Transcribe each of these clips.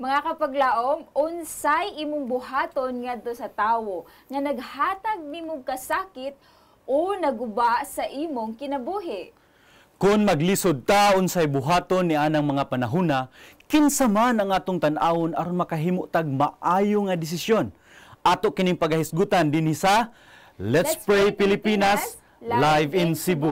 Mga kapaglaom, unsay imong buhaton ngadto sa tawo nga naghatag nimong kasakit o naguba sa imong kinabuhi. Kung maglisod ta unsay buhaton ni anang mga panahuna, kinsa man ang atong tan-awon aron makahimo tag maayo nga desisyon. Ato kining pagahisgutan dinhi sa Let's Pray Pilipinas live in Cebu.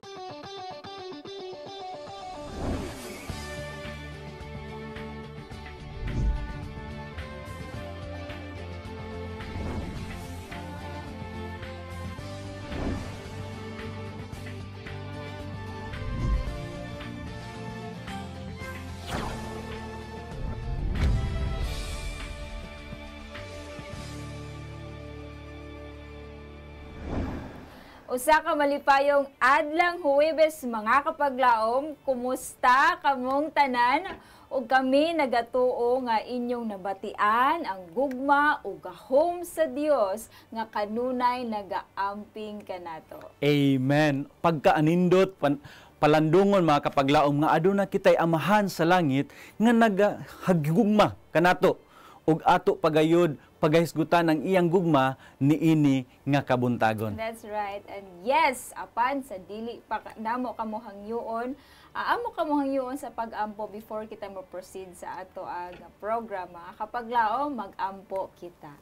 Usa ka malipayong adlang Huwebes mga kapaglaom, kumusta kamong tanan? Ug kami nagatuo nga inyong nabatian ang gugma ug gahom sa Dios nga kanunay nagaamping kanato. Amen. Pagkaanindot palandungon mga kapaglaom nga aduna kitay amahan sa langit nga nagahagugma kanato ug ato pagayod pagahisgutan ang iyang gugma niini nga kabuntagon. That's right. And yes, apan sa dili pa namo kamo hangyoon, amo kamo hangyoon sa pag-ampo before kita mo-proceed sa ato ang programa. Kapag laom mag-ampo kita.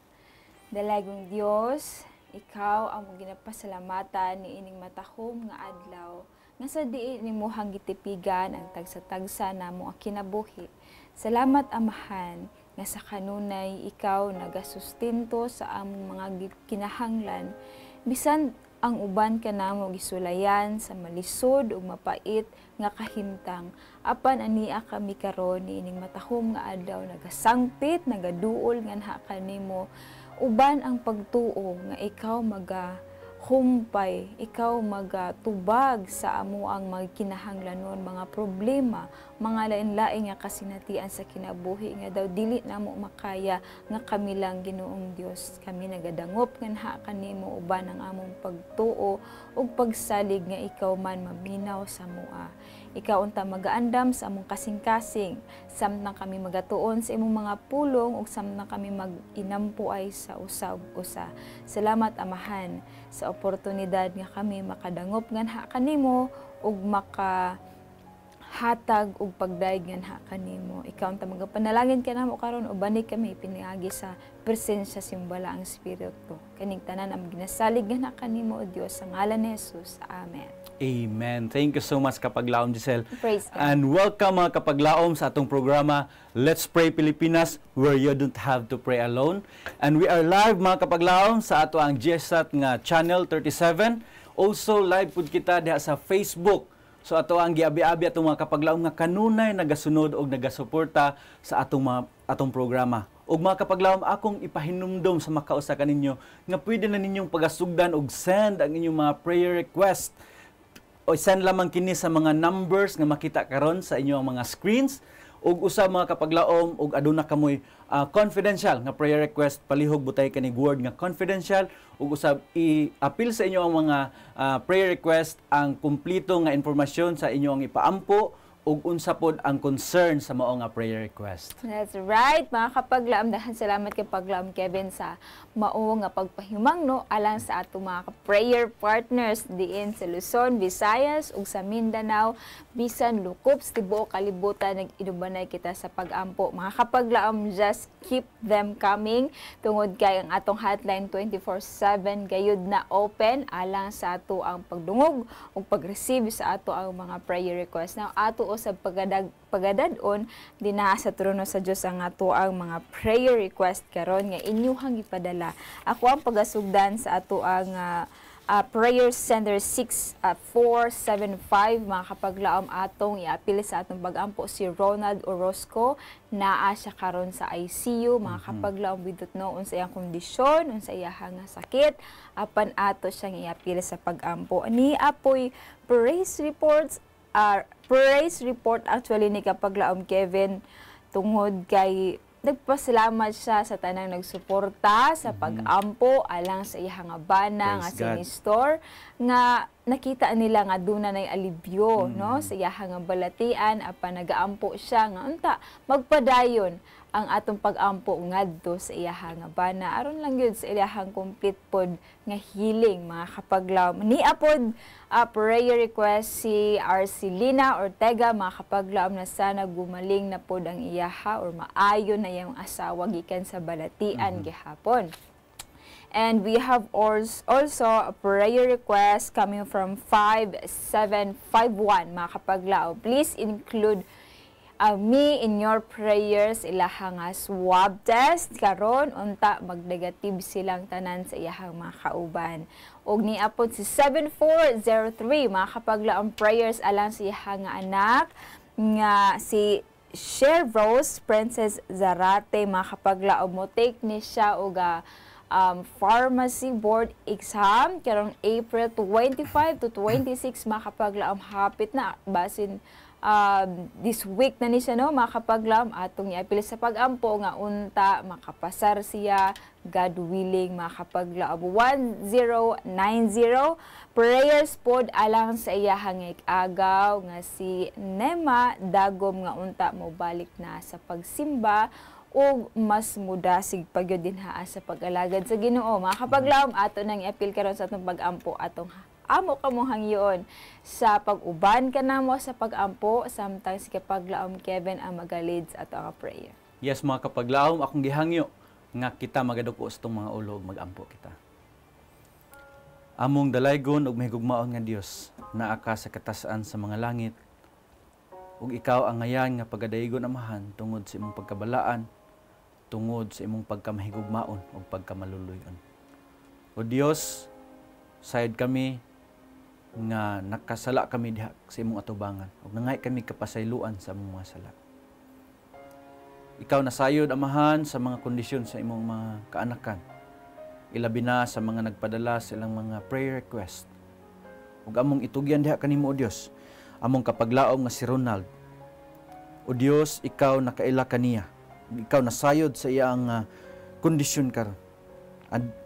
Dalagong Dios, ikaw ang ginapasalamatan niining matahom nga adlaw. Nga sa diin nimo hangitipigan ang tagsa-tagsa namo ang kinabuhi. Salamat Amahan nga sa kanunay ikaw nagasustento sa among mga kinahanglan bisan ang uban kanamo gisulayan sa malisod ug mapait nga kahimtang apan ania kami karon niining matahom nga adlaw nagasangpit nagaduol nga kanimo uban ang pagtuo nga ikaw humpay, ikaw magatubag sa amo ang mga kinahanglanon, mga problema, mga lain-lain nga kasinatian sa kinabuhi nga daw dili namo makaya nga kami lang Ginoong Dios. Kami nagadangop nga kanimo uban ang among pagtuo ug pagsalig nga ikaw man maminaw sa mua. Ikaw unta magaandam sa among kasing-kasing, samtang kami magatuon sa imong mga pulong ug samtang kami mag-inampuay sa usab-usa. Salamat Amahan sa oportunidad nga kami makadangop nga kanimo ug makahatag ug pagdaig nga kanimo. Ikaw unta magapanalangin kanamo karon ubani kami piniagi sa presensya simbala ang Espiritu. Kaning tanan ang ginasalig nga kanimo o Dios sa ngalan ni Jesus. Amen. Amen. Thank you so much Kapaglaom Giselle. Praise God. And welcome mga Kapaglaom sa atong programa Let's Pray Pilipinas, where you don't have to pray alone. And we are live mga Kapaglaom sa ato ang GSAT nga channel 37. Also live pud kita diha sa Facebook. So ato ang giabi-abi atong mga Kapaglaom nga kanunay nagasunod og nagasuporta sa atong programa. Og mga Kapaglaom, akong ipahinumdom sa makausa kaninyo nga pwede na ninyong pagasugdan og send ang inyong mga prayer request. O send lamang kini sa mga numbers nga makita karon sa inyong mga screens. Ug usa mga Kapaglaom, ug aduna kamoy confidential nga prayer request, palihog butay kani word nga confidential. Ug usab i-appeal sa inyo ang mga prayer request ang kumplito nga impormasyon sa inyong ipaampo ug unsa pod ang concern sa mao nga prayer request. That's right, mga Kapaglaom. Dahan salamat kay Paglaom Kevin sa mao nga pagpahimangno alang sa ato mga prayer partners diin sa Luzon, Visayas ug sa Mindanao, bisan lukop sa tibuok kalibutan nag-inubanay kita sa pag-ampo. Mga Kapaglaom, just keep them coming tungod kay ang atong hotline 24/7 gayud na open alang sa ato ang pagdungog ug pag-receive sa ato ang mga prayer request. Now ato sa pagadadon dinha sa trono sa Dios ang ato ang mga prayer request karon nga inyuhang ipadala. Ako ang pagasugdan sa ato ang prayer center 6475 mga Kapaglaom atong iapil sa atong pag-ampo si Ronald Orozco naa siya karon sa ICU mga Kapaglaom bidot no unsa iyang kondisyon unsa iyang sakit apan ato siyang iapil sa pag-ampo ni apoy praise report actually ni Kapaglaom Kevin tungod kay nagpasalamat siya sa tanang nagsuporta sa pag-ampo alang sa iyang bana nga sinistor nga nakita nila nga duna nay alibyo no sa iyang balatian apan nagaampo siya nga unta magpadayon ang atong pag-ampo ngadto sa iyahang nga bana aron lang gyud sa iyahang complete pod nga healing mga kapaglaom. Niapod prayer request si Arcelina Ortega mga kapaglaom na sana gumaling na pod ang iyaha or maayo na yung asawa gikan sa balatian gihapon. And we have also a prayer request coming from 5751 mga kapaglaom. Please include me in your prayers. Ilahang swab test karon unta magnegative silang tanan sa iyahang mga kauban. Og niapod si 7403 mga kapaglaom prayers alang sa iyahang anak nga si Cher Rose Princess Zarate mga kapaglaom mo take ni siya og pharmacy board exam karong April 25 to 26 mga kapaglaom hapit na basin this week na ni siya no mga kapaglaom atong iapil sa pag-ampo nga unta makapasar siya God willing mga kapaglaom. 1090 prayers pod alang sa iyahang agaw nga si Nema Dagom nga unta mo balik na sa pagsimba o mas mudasig pagyud dinha sa pag-alagad sa Ginoo. Mga kapaglaom ato nang iapil karon sa atong pag-ampo atong amo kamo hangyoon sa pag-uban kanamo sa pag-ampo samtang si kapaglaom Kevin ang magalids ato ang prayer. Yes mga kapaglaom, akong gihangyo nga kita magaduko sa itong mga ulo mag-ampo kita. Among dalaygon ug mahigugmaon nga Dios naa ka sa katas-an sa mga langit ug ikaw ang ngayan nga pagadaygon amahan tungod sa imong pagkabalaan, tungod sa imong pagkamahigugmaon ug pagkamaluluyon. O Dios, sayod kami nga nakasala kami diha sa imong atubangan ug nangay kami kapasayloan sa among mga sala. Ikaw nasayod amahan sa mga kondisyon sa imong mga kaanakan. Ilabi na sa mga nagpadala sa ilang mga prayer request. Ug among itugyan diha kanimo O Dios, among kapaglaom nga si Ronald. O Dios, ikaw nakaila kaniya. Ikaw nasayod sa iyang kondisyon karon.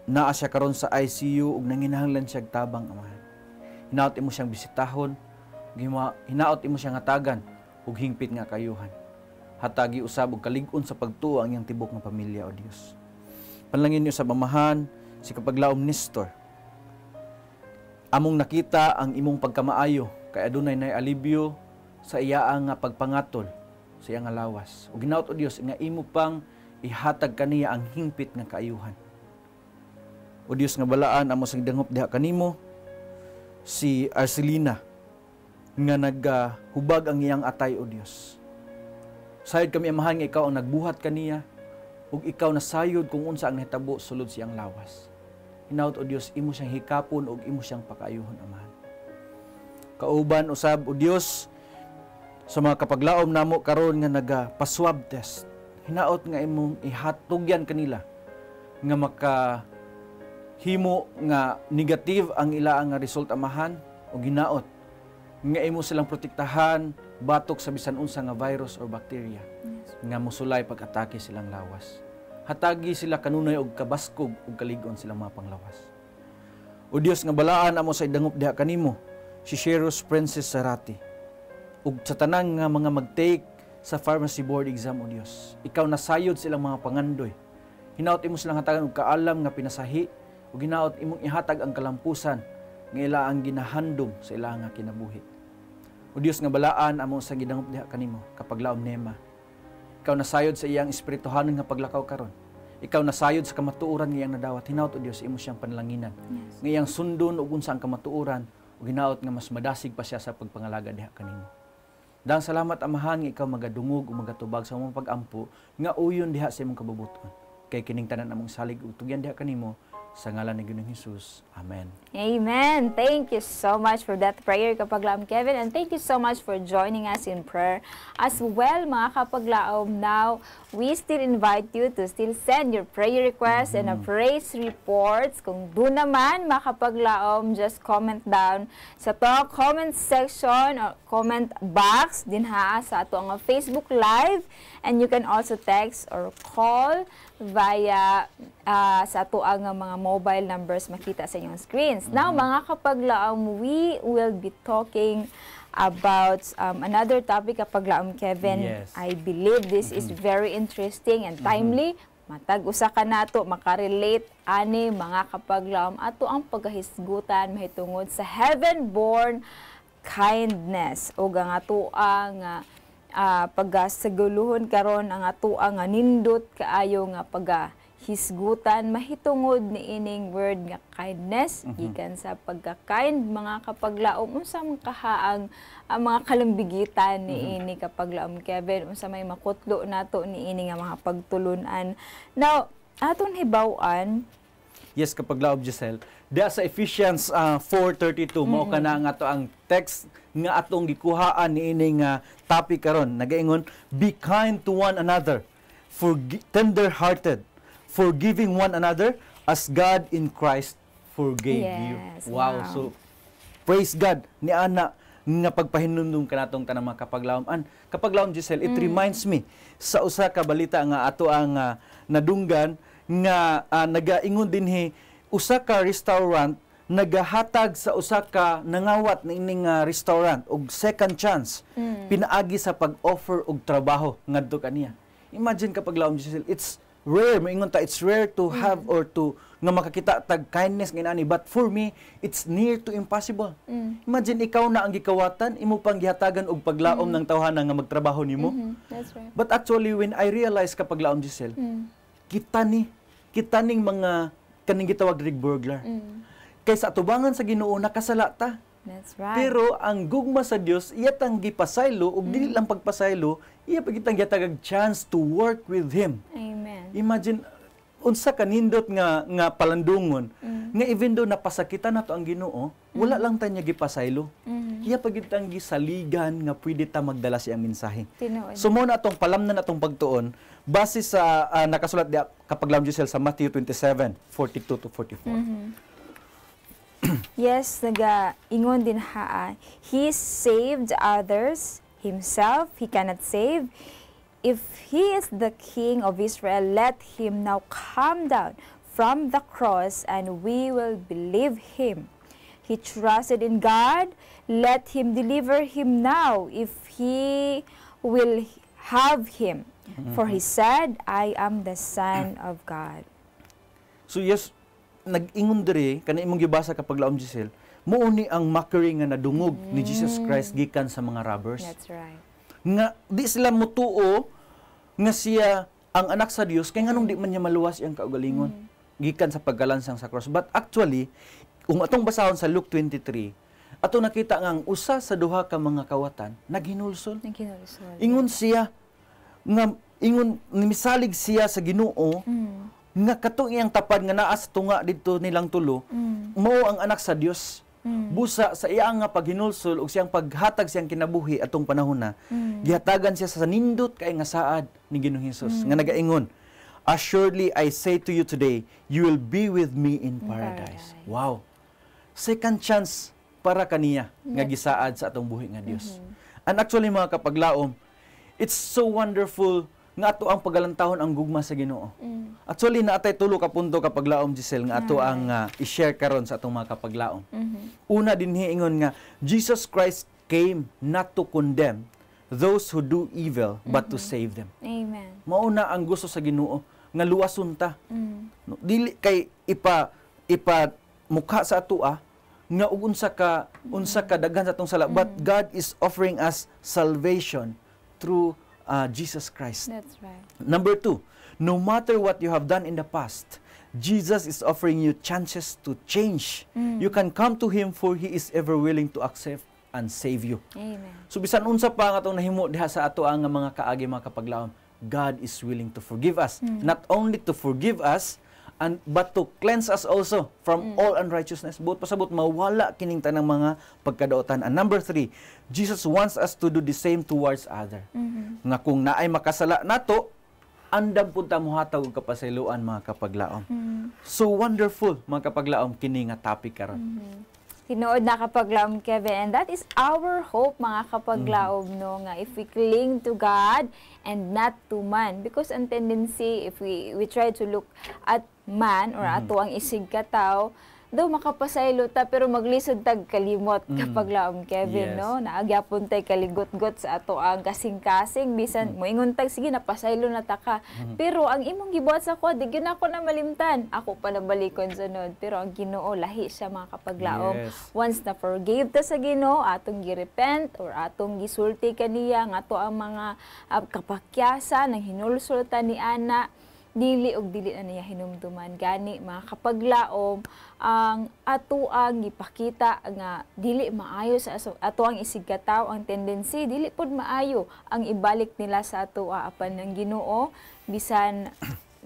Naa siya karon sa ICU ug nanginahanglan siya tabang amahan. Hinaot imo siyang bisitahon, hinaot imo siyang hatagan ug hingpit nga kayuhan. Hatagi usab og kalig-on sa pagtuo ang iyang tibok nga pamilya O Dios. Panalangin niyo sa mamahan si kapaglaom Nestor. Among nakita ang imong pagkamaayo kay adunay nay alibyo sa iyaang pagpangatol sa iyang lawas. Ug hinaot O Dios nga imo pang ihatag kaniya ang hingpit nga kaayuhan. O Dios nga balaan amo sa dangop diha kanimo si Arcelina nga naghubag ang iyang atay O Dios. Sayod kami amahan nga ikaw ang nagbuhat kaniya ug ikaw nasayod kung unsa ang nahitabo sulod siyang lawas. Hinaot O Dios imo siyang hikapon ug imo siyang pakaayuhon amahan. Kauban usab O Dios sa mga kapaglaom namo karon nga nagapaswab test. Hinaot nga imong ihatugyan kanila nga makahimo nga negative ang ilaang nga result amahan ug hinaot nga imo silang protektahan batok sa bisan unsa nga virus or bacteria nga mosulay pag-atake silang lawas. Hatagi sila kanunay og kabaskog ug kalig-on silang mga panglawas. O Dios nga balaan amo sa idangop diha kanimo si Sheros Princess Zarate ug sa tanang nga mga mag-take sa pharmacy board exam O Dios. Ikaw nasayod silang mga pangandoy. Hinaot imo silang hatagan og kaalam nga pinasahi ug hinaot imong ihatag ang kalampusan nga ila ang ginahandom sa ila nga kinabuhi. O Dios nga balaan amo sa gidangop diha kanimo kapaglaom Nema. Ikaw nasayod sa iyang espirituhanon nga paglakaw karon. Ikaw nasayod sa kamatuoran nga iyang nadawat. Hinaot O Dios imo siyang panlanginan. Yes. Nga iyang sundon ug unsa ang kamatuoran ug hinaot nga mas madasig pa siya sa pagpangalaga diha kanimo. Dang salamat amahan nga ikaw magadungog ug magatubag sa imong pag-ampo nga uyon diha sa imong kabubuton. Kay kining tanan among salig ug tugyan diha kanimo sa ngalan ni Ginoong Hesus. Amen. Amen. Thank you so much for that prayer, Kapaglaom Kevin, and thank you so much for joining us in prayer as well, mga Kapaglaom. Now, we still invite you to still send your prayer requests and a praise reports. Kung doon naman, mga Kapaglaom, just comment down sa to comment section or comment box din ha sa ato ang Facebook Live, and you can also text or call via sa ato ang mga mobile numbers makita sa inyong screens. Now, mga kapaglaom, we will be talking about another topic kapaglaom, Kevin. Yes. I believe this is very interesting and timely. Matag usa ka nato makarelate ani mga kapaglaom ato ang pagkahisgutan mahitungod sa heaven-born kindness o ang ato ang paggasaguluhon karon ang ato ang nindot kaayo nga paghisgutan mahitungod ni ining word nga kindness gikan sa pagka-kind mga kapaglaom unsa man kahaang ang mga kalambigitan ni ini kapaglaom, Kevin, unsa may makutlo nato ni ini nga mga pagtulunan. Now, aton hibaw-an, yes, kapaglaom, Giselle, diya sa Ephesians 4:32 mao kana nga ato ang text nga atong gikuhaan ni ini nga topic karon. Nagaingon, be kind to one another, tender-hearted, forgiving one another as God in Christ forgave you. Wow. So praise God ni ana nga pagpahinumdum kanatong tanang mga kapaglaom. Kapaglaom, Giselle, it reminds me sa usa ka balita nga ato ang nadunggan nga nagaingon dinhi usa ka restaurant nagahatag sa usa ka nangawat na ining restaurant og second chance pinaagi sa pag-offer og trabaho ngadto kaniya. Imagine kapaglaom, Giselle, it's rare, maingon ta, it's rare to have or to nga makakita tag kindness nga inani, but for me it's near to impossible. Imagine ikaw na ang gikawatan, imo pang gihatagan og paglaom ng tawhana nga magtrabaho nimo. That's right. But actually when I realize kapaglaom, Giselle, kita ning mga kaning gitawag rig burglar. Kaysa atubangan sa Ginoo nakasala ta. That's right. Pero ang gugma sa Dios iya tang gipasaylo ug dili lang pagpasaylo, iya pagitang gihatag chance to work with him. Amen. Imagine unsa kanindot nga palandungon nga even though napasakitan nato ang Ginoo, wala lang ta niya gipasaylo. Iya pagitang gisaligan nga pwede ta magdala siyang mensahe. Tinuod. So mo na atong palamnan atong pagtuon base sa nakasulat diya kapaglaom, Giselle, sa Matthew 27:42 to 44. Yes, ingon din ha. He saved others, himself he cannot save. If he is the King of Israel, let him now come down from the cross and we will believe him. He trusted in God, let him deliver him now if he will have him. For he said, I am the Son of God. So yes, nag-ingon diri kana imong gibasa kapaglaom, Giselle, muuni ang mockery nga nadungog ni Jesus Christ gikan sa mga robbers. That's right. Nga di sila mutuo nga siya ang anak sa Dios kay nganong di man niya maluwas iyang kaugalingon gikan sa paggalansang sa cross. But actually, kung atong basahon sa Luke 23, ato nakita nga ang usa sa duha ka mga kawatan naghinulsol. Ingon siya nga misalig siya sa Ginoo nga katong iyang tapad nga naa sa tunga didto nilang tulo, mao ang anak sa Dios. Busa sa iyang nga paghinulsol ug siyang paghatag siyang kinabuhi atong panahon na, gihatagan siya sa nindot kay nga saad ni Ginoong Hesus nga nagaingon, assuredly I say to you today, you will be with me in paradise. Wow. Second chance para kaniya nga gisaad sa atong buhi nga Dios. And actually mga kapaglaom, it's so wonderful nga ato ang pagalantahon ang gugma sa Ginoo. Actually naatay tulo ka punto kapaglaom, Giselle, nga ato ang i-share karon sa atong mga kapaglaom. Una dinhi ingon nga Jesus Christ came not to condemn those who do evil but to save them. Amen. Mauna ang gusto sa Ginoo nga luwason ta. No, dili kay ipa mukha sa ato nga unsa ka daghan sa atong sala, but God is offering us salvation through Jesus Christ. That's right. Number 2, no matter what you have done in the past, Jesus is offering you chances to change. You can come to Him for He is ever willing to accept and save you. Amen. So bisan unsa pa nga itong nahimo diha sa ato ang mga kaagi, mga kapaglaom, God is willing to forgive us. Not only to forgive us, but to cleanse us also from all unrighteousness. Buot pasabot mawala kining tanang mga pagkadaotan. And number 3, Jesus wants us to do the same towards other. Nga kung naay makasala nato, andam pud ta mohatag og kapasayloan, mga kapaglaom. So wonderful, mga kapaglaom, kini nga topic karon. Tinuod na kapaglaom, Kevin, and that is our hope, mga kapaglaom, no, nga if we cling to God and not to man, because ang tendency if we try to look at man or ato ang isig kataw, daw makapasaylo ta pero maglisod tag kalimot kapaglaom, Kevin, Yes. no, naagyapon tay kaligot-got sa ato ang kasing-kasing bisan moingon tag sige napasaylo na ta ka, pero ang imong gibuhat sa ko di gyud ako na malimtan, ako pa na balikon sunod, pero ang Ginoo lahi siya, mga kapaglaom. Yes. Once na forgive ta sa Ginoo, atong girepent or atong gisulti kaniya nga ato ang mga kapakyasan ng hinulsulta ni ana, dili og dili na niya hinumduman gani, mga kapaglaom, ang ato ang gipakita nga dili maayo sa ato ang isig kataw, ang tendency dili pod maayo ang ibalik nila sa ato apan ng Ginoo, bisan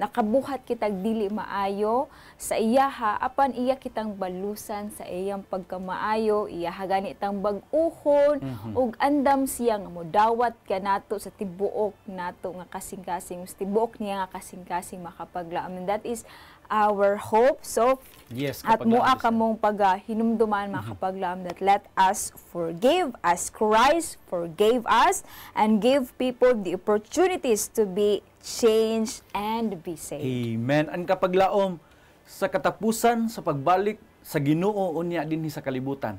nakabuhat kitag dili maayo sa iyaha, apan iya kitang balusan sa iyang pagkamaayo, iyaha gani tang bag-uhon ug andam siya nga modawat kanato sa tibuok nato nga kasing-kasing, sa tibuok niya nga kasing-kasing, makapaglaom. And that is our hope. So Yes, at kapaglaom, mua sister. kamong hinumduman, mga kapaglaom, that let us forgive as Christ forgave us and give people the opportunities to be changed and be saved. Amen. Ang kapaglaom, sa katapusan sa pagbalik sa Ginoo unya dinhi sa kalibutan,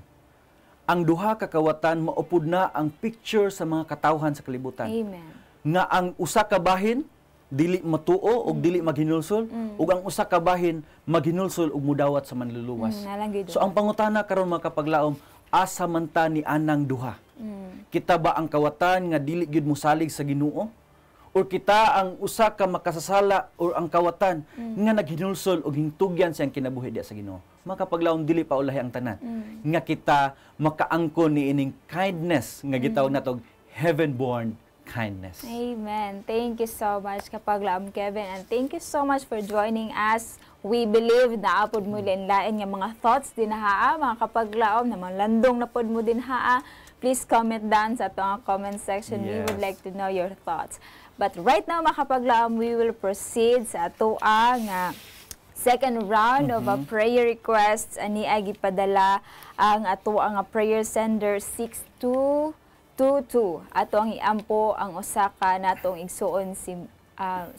ang duha ka kawatan maupod na ang picture sa mga katawhan sa kalibutan. Amen. Nga ang usa ka bahin dili matuo og dili maghinulsol, ug ang usa ka bahin maghinulsol ug mudawat sa manluluwas. Nalang gyud. So ang pangutana karon, mga kapaglaom, asa man ta ni anang duha? Kita ba ang kawatan nga dili gyud mosalig sa Ginoo? Or kita ang usa ka makasasala or ang kawatan nga naghinulsol og hingtugyan siyang kinabuhi diya sa Ginoo? Mga kapaglaom, dili pa ulahi ang tanan. Nga kita makaangkon ni ining kindness nga gitawag natog heaven-born kindness. Amen. Thank you so much, kapaglaom, Kevin, and thank you so much for joining us. We believe na apod mo lain-lain nga mga thoughts din haa, mga kapaglaom, na malandong na pod mo din haa. Please comment down sa atong comment section. We would Yes. like to know your thoughts. But right now, mga kapaglaom, we will proceed sa ato ang second round of prayer requests. Ani ay gipadala ang ato ang prayer sender 6222. Ato ang iampo ang usa ka natong igsuon si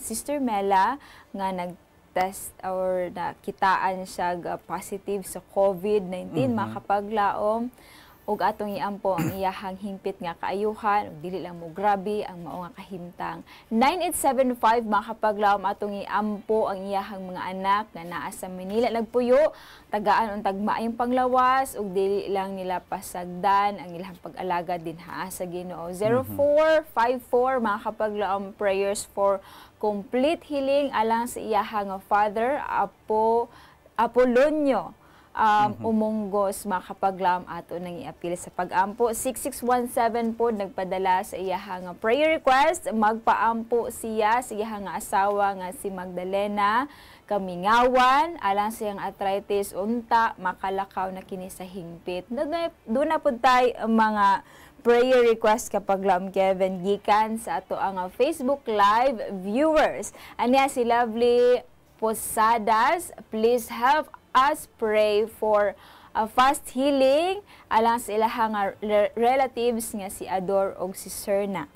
Sister Mela nga nag-test or nakitaan siya positive sa COVID-19, mga kapaglaom. Ug atong iampo ang iyahang hingpit nga kaayuhan, ug dili lang mo grabe ang mao nga kahimtang. 9875, mga kapaglaom, atong iampo ang iyahang mga anak nga naa sa Manila nagpuyo, tagaan untag maayong panglawas, ug dili lang nila pasagdan ang ilang pag-alaga din haa sa Ginoo. 0454, mga kapaglaom, prayers for complete healing alang sa iyahang father Apolonio Umonggos, mga kapaglaom, ato nang iapil sa pag-ampo. 6617 po nagpadala sa iyahang prayer request, magpaampo siya sa iyahang asawa nga si Magdalena Kamingawan alang sa iyang arthritis unta makalakaw na kini sa hingpit. Doon na po tayo mga prayer request, kapaglaom, Kevin, gikan sa ato ang Facebook Live viewers. Aniya si Lovely Posadas, please help us pray for a fast healing alang sa ilahang relatives nga si Ador og si Serna.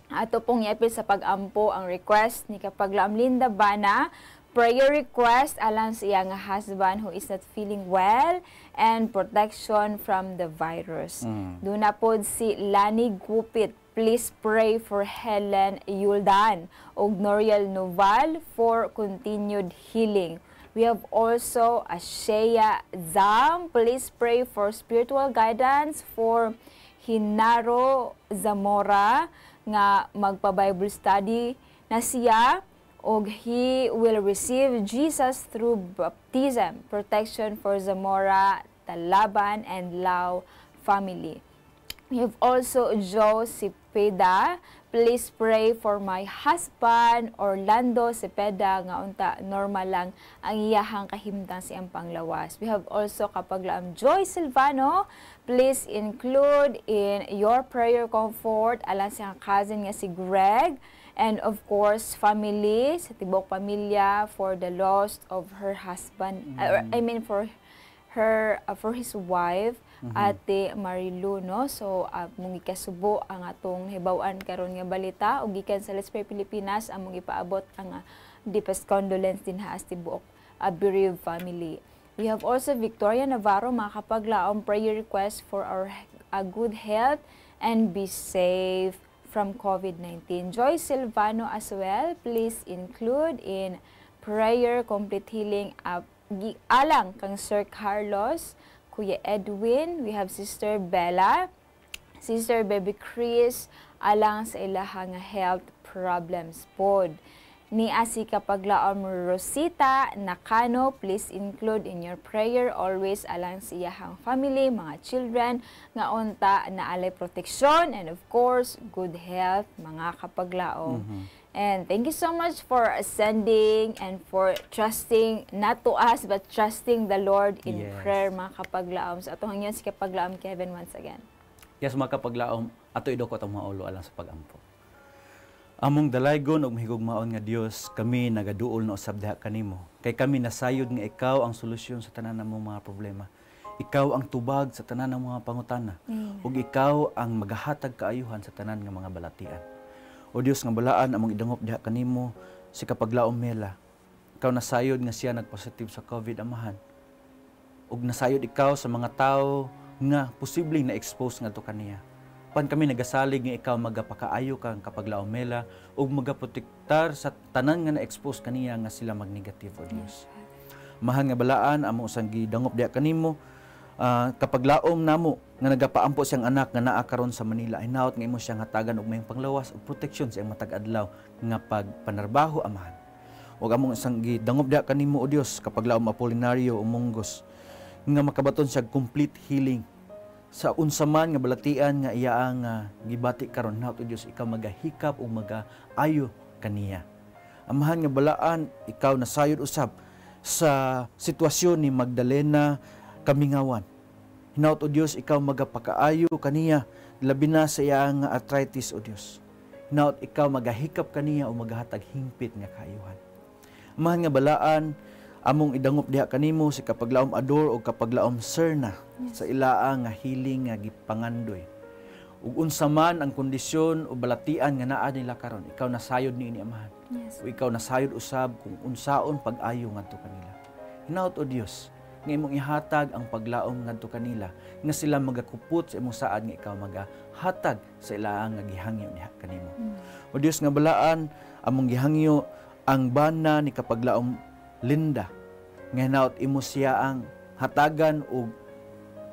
Ato pong iapil sa pag-ampo ang request ni kapaglaom Linda Bana, prayer request alang sa iyang husband who is not feeling well and protection from the virus. Doon na po si Lani Gupit, please pray for Helen Yuldan og Noriel Noval for continued healing. We have also Ashea Zam, please pray for spiritual guidance for Hinaro Zamora nga magpa-Bible study na siya og he will receive Jesus through baptism. Protection for Zamora, Talaban, and Lao family. We have also Joe Cepeda, please pray for my husband Orlando Cepeda nga unta normal lang ang iyahang kahimtang siyang panglawas. We have also kapaglaom Joy Silvano, please include in your prayer comfort alang siyang cousin nga si Greg, and of course family, sa tibok pamilya for the loss of her husband, for for his wife, Ate Marilu, no? So, mong ikasubo ang atong hibaw-an karon nga balita ug gikan sa Let's Pray Pilipinas among ipaabot ang deepest condolence din ha sa tibuok bereaved family. We have also Victoria Navarro, makakapaglaong prayer request for our good health and be safe from COVID-19. Joy Silvano as well, please include in prayer complete healing alang kang Sir Carlos, Kuya Edwin, we have Sister Bella, Sister Baby Chris, alang sa ilahang health problems pod. Ni asi kapaglaom Rosita Nakano, please include in your prayer always alang sa iyahang family, mga children, nga unta na alay proteksyon and of course, good health, mga kapaglaom. And thank you so much for sending and for trusting, not to us, but trusting the Lord in prayer, mga kapaglaom. So, atong hangyan si kapaglaom Kevin once again. Yes, mga kapaglaom, ato idokot ang mga ulo alang sa pagampo. Among dalaygon og mahigugmaon nga Dios, kami nagaduol na usab diha kanimo. Kay kami nasayod nga ikaw ang solusyon sa tanan namong mga problema. Ikaw ang tubag sa tanan ng mga pangutana. Ug ikaw ang magahatag kaayuhan sa tanan nga mga balatian. O Dios nga balaan, among idangop diha kanimo si kapaglaom Mela. Ikaw nasayod nga siya nagpositive sa COVID, amahan. Ug nasayod ikaw sa mga tao nga posibleng na-expose nga to kaniya. Pan kami nagasalig nga ikaw magapakaayo kang kapaglaom Mela ug magaprotektar sa tanan nga na-expose kaniya nga sila magnegative o Dios. Mahal nga balaan amo usang gidangop diha kanimo kapaglaom namo nga nagapaampo siyang anak nga naa karon sa Manila. Hinaot nga imo siyang hatagan og mayong panglawas ug proteksyon sa iyang matag adlaw nga pagpanarbaho amahan. Ug among isang gidangop diha kanimo o Dios kapaglaom Apolinario Umongos nga makabaton siya complete healing sa unsaman nga balatian nga iya ang gibati karon. Hinaot o Dios ikaw magahikap ug magaayo kaniya. Amahan nga balaan ikaw nasayod usab sa sitwasyon ni Magdalena Kamingawan. Hinaot o Dios ikaw magapakaayo kaniya labi na sa iyang arthritis o Dios. Hinaot ikaw magahikap kaniya o magahatag hingpit nga kaayuhan. Amahan nga balaan among idangop diha kanimo si kapaglaom Ador o kapaglaom Serna sa ilaang nga healing nga gipangandoy. Ug unsa man ang kondisyon o balatian nga naa nila karon, ikaw nasayod niini amahan. O ikaw nasayod usab kung unsaon pag-ayo ngadto kanila. Hinaot o Dios nga imong ihatag ang paglaom ngadto kanila nga sila magakupot sa imong saad nga ikaw magahatag sa ilaang nga gihangyo diha kanimo. O Dios nga balaan among gihangyo ang bana ni kapaglaom Linda nga hinaot imo siya ang hatagan og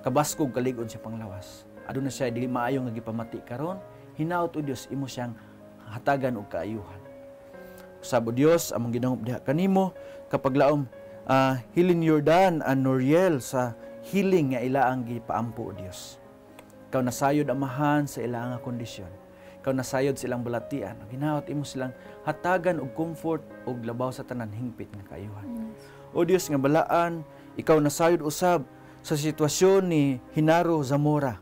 kabaskog kalig-on siya panglawas. Aduna siya dili maayo nga gipamati karon, hinaot o Dios imo siyang hatagan og kaayuhan. Usab o Dios among gidangop diha kanimo kapaglaom Hilin Jordan and Noriel sa healing nga ilaang gipaampo o Dios. Ikaw nasayod amahan sa ilaang kondisyon. Ikaw nasayod silang balatian. Hinaot imo silang hatagan og comfort og labaw sa tanan hingpit nga kaayuhan. O Dios nga balaan, ikaw nasayod usab sa sitwasyon ni Hinaro Zamora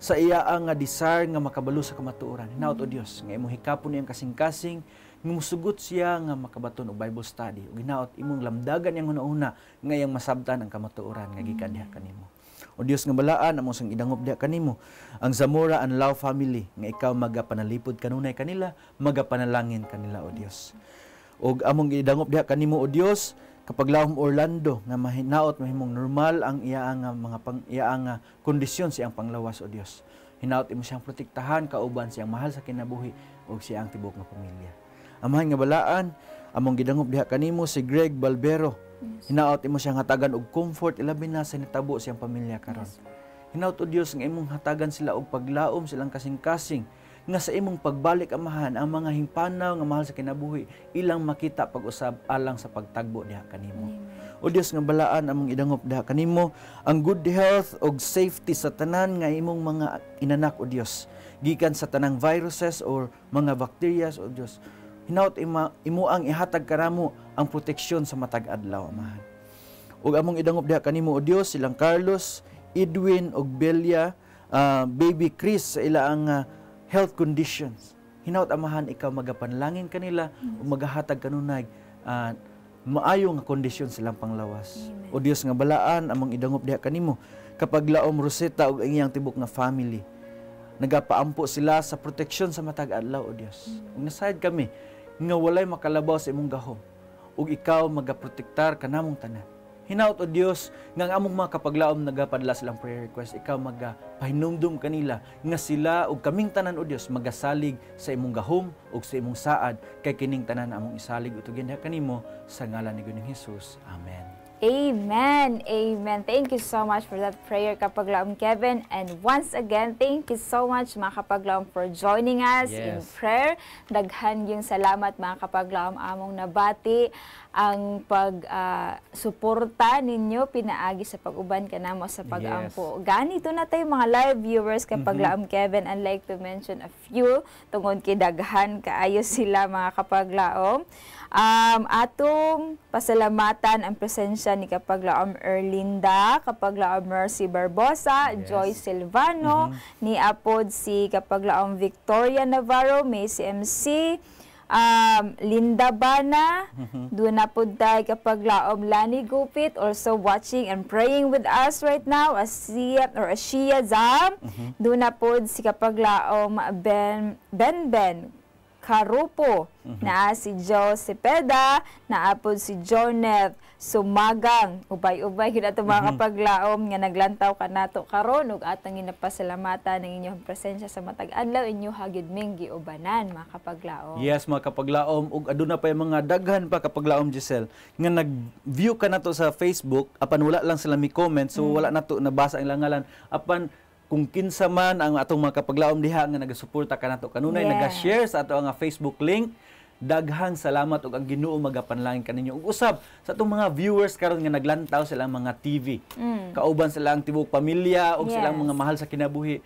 sa iya nga desire nga makabalo sa kamatuoran. Hinaot o Dios nga imong hikapon niyang kasing-kasing nga musugot siya nga makabaton og Bible study. Ug hinaot imong lamdagan yang una-una nga iyang masabtan ang kamatuoran nga gikan diha kanimo. O Dios nga balaan among sang idangop diha kanimo ang Zamora and Lau family nga ikaw magapanalipod kanunay kanila, magapanalangin kanila o Dios. Og among idangop diha kanimo o Dios kapaglaom Orlando nga mahinaot mahimong normal ang iyaang mga iyaang kondisyon siyang panglawas o Dios. Hinaot imo siyang protektahan kauban siyang mahal sa kinabuhi ug siyang tibok nga pamilya. Amahan nga balaan among gidangop diha kanimo si Greg Balbero. Hinaot imo siyang hatagan og comfort ilabi na sa nitabo siyang pamilya karon. Hinaot o Dios nga imong hatagan sila og paglaom silang kasing-kasing nga sa imong pagbalik amahan ang mga himpanaw nga mahal sa kinabuhi ilang makita pag-usab alang sa pagtagbo diha kanimo. O Dios nga balaan among idangop diha kanimo ang good health og safety sa tanan nga imong mga inanak o Dios gikan sa tanang viruses or mga bacteria o Dios. Hinaot imo ang ihatag kanamo ang proteksyon sa matag adlaw amahan. Ug among idangop diha kanimo o Dios silang Carlos, Edwin og Belia, baby Chris sa ilaang health conditions. Hinaot amahan ikaw magapanlangin kanila ug magahatag kanunay maayo nga kondisyon silang panglawas. O Dios nga balaan among idangop diha kanimo kapag laom Rosetta ug ang iyang tibok nga family. Nagapaampo sila sa proteksyon sa matag adlaw o Dios. Ug nasayad kami nga walay makalabaw sa imong gahom ug ikaw magaprotektar kanamong tanan. Hinaut o Dios nga ang among mga kapaglaom nagapadala silang prayer request, ikaw magapahinumdum kanila nga sila ug kaming tanan o Dios magasalig sa imong gahom ug sa imong saad kay kining tanan among isalig utugin diha kanimo sa ngalan ni Ginoong Hesus. Amen. Amen. Amen. Thank you so much for that prayer, Kapaglaom Kevin. And once again, thank you so much, mga Kapaglaom, for joining us in prayer. Daghan yung salamat, mga Kapaglaom, among nabati ang pag-suporta ninyo, pinaagi sa pag-uban ka namo sa pag-ampo. Ganito na tayo mga live viewers, Kapaglaom Kevin. I'd like to mention a few, tungod kay daghan kaayo sila, mga Kapaglaom. Atong pasalamatan ang presensya ni Kapaglaom Erlinda, Kapaglaom Mercy Barbosa, Joy Silvano, ni apod si Kapaglaom Victoria Navarro, May CMC, Linda Bana, doon na po tayo Kapaglaom Lani Gupit, also watching and praying with us right now, Ashia Zam, doon na po si Kapaglaom Ben Karupo, na si Joe Cepeda, naapod si Joneth Sumagang, ubay-ubay kita ito mga kapaglaom nga naglantaw ka nato karon ug atang ginapasalamatan ng inyong presensya sa matag adlaw inyo hagid ming giubanan mga kapaglaom. Yes mga kapaglaom, ug aduna pa yung mga daghan pa kapaglaom Giselle nga nag-view ka nato sa Facebook apan wala lang sila mi comment so wala nato nabasa ang langalan apan kung kinsa man ang atong mga kapaglaom diha nga nagasuporta kanato kanunay naga-share sa ato nga Facebook link, daghang salamat ug ang Ginoo magapanlangin kaninyo. Ug usab sa atong mga viewers karon nga naglantaw silang mga TV. Kauban sila ang tibok pamilya ug silang mga mahal sa kinabuhi.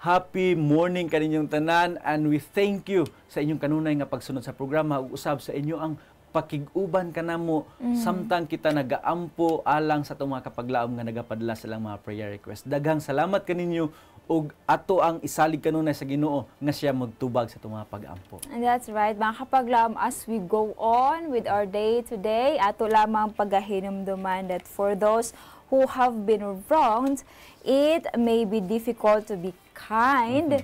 Happy morning kaninyong tanan and we thank you sa inyong kanunay nga pagsunod sa programa ug usab sa inyo ang pakig-uban kanamo samtang kita nagaampo alang sa itong mga kapaglaom nga nagapadala silang mga prayer request. Daghang salamat kaninyo ug ato ang isalig kanunay sa Ginoo nga siya magtubag sa itong mga pag-ampo. And that's right, mga kapaglaom, as we go on with our day today, ato lamang pagahinumduman that for those who have been wronged, it may be difficult to be kind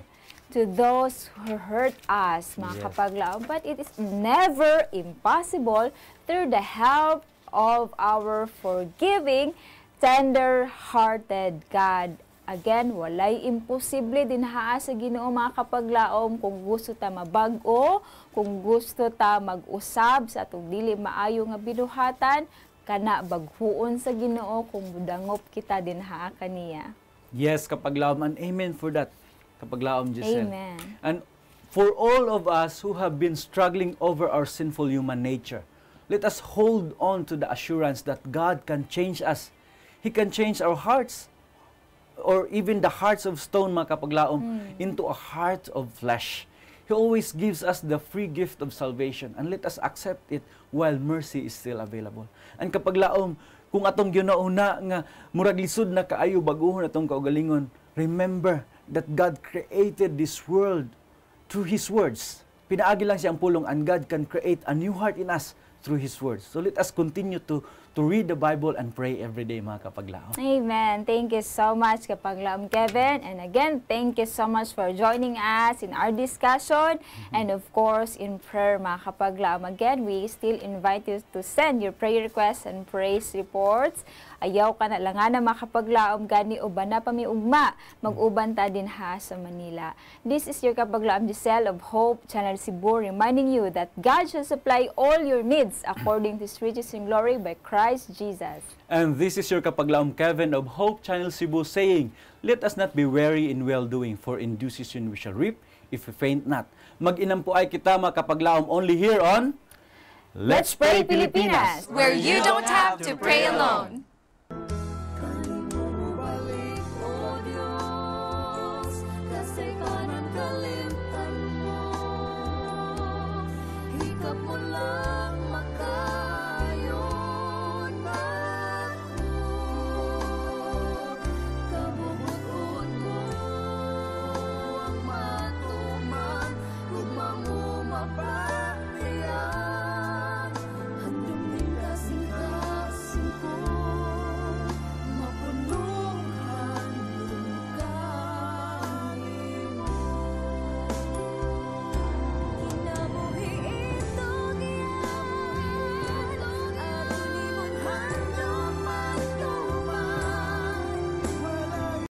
to those who hurt us, mga kapaglaom. But it is never impossible through the help of our forgiving, tender-hearted God. Again, walay imposible din haa sa Ginoo mga kapaglaom kung gusto ta mabag-o, kung gusto ta mag-usab sa atong dili maayo nga binuhatan, kana baghuon sa Ginoo kung budangop kita din haa kaniya. Yes, kapaglaom, and amen for that. Kapaglaom Giselle. Amen. And for all of us who have been struggling over our sinful human nature, let us hold on to the assurance that God can change us. He can change our hearts, or even the hearts of stone, mga kapaglaom, into a heart of flesh. He always gives us the free gift of salvation, and let us accept it while mercy is still available. And kapaglaom, kung atong ginauna nga murag lisod na kaayo baguhon atong kaugalingon, remember that God created this world through His words. Pinaagi lang siya ang pulong, and God can create a new heart in us through His words. So let us continue to read the Bible and pray every day, mga kapaglaom. Amen. Thank you so much, Kapaglaom Kevin. And again, thank you so much for joining us in our discussion and of course in prayer, mga kapaglaom. Again, we still invite you to send your prayer requests and praise reports. Ayaw ka na lang nga na makapaglaom gani uban na pamiugma, mag-uban ta din ha sa Manila. This is your Kapaglaom Giselle of Hope Channel Cebu, reminding you that God shall supply all your needs according to His riches in glory by Christ Jesus. And this is your Kapaglaom Kevin of Hope Channel Cebu saying, let us not be weary in well-doing, for in due season we shall reap if we faint not. Mag-inam po ay kita mga kapaglaom only here on Let's Pray Pilipinas, where you don't have to pray alone.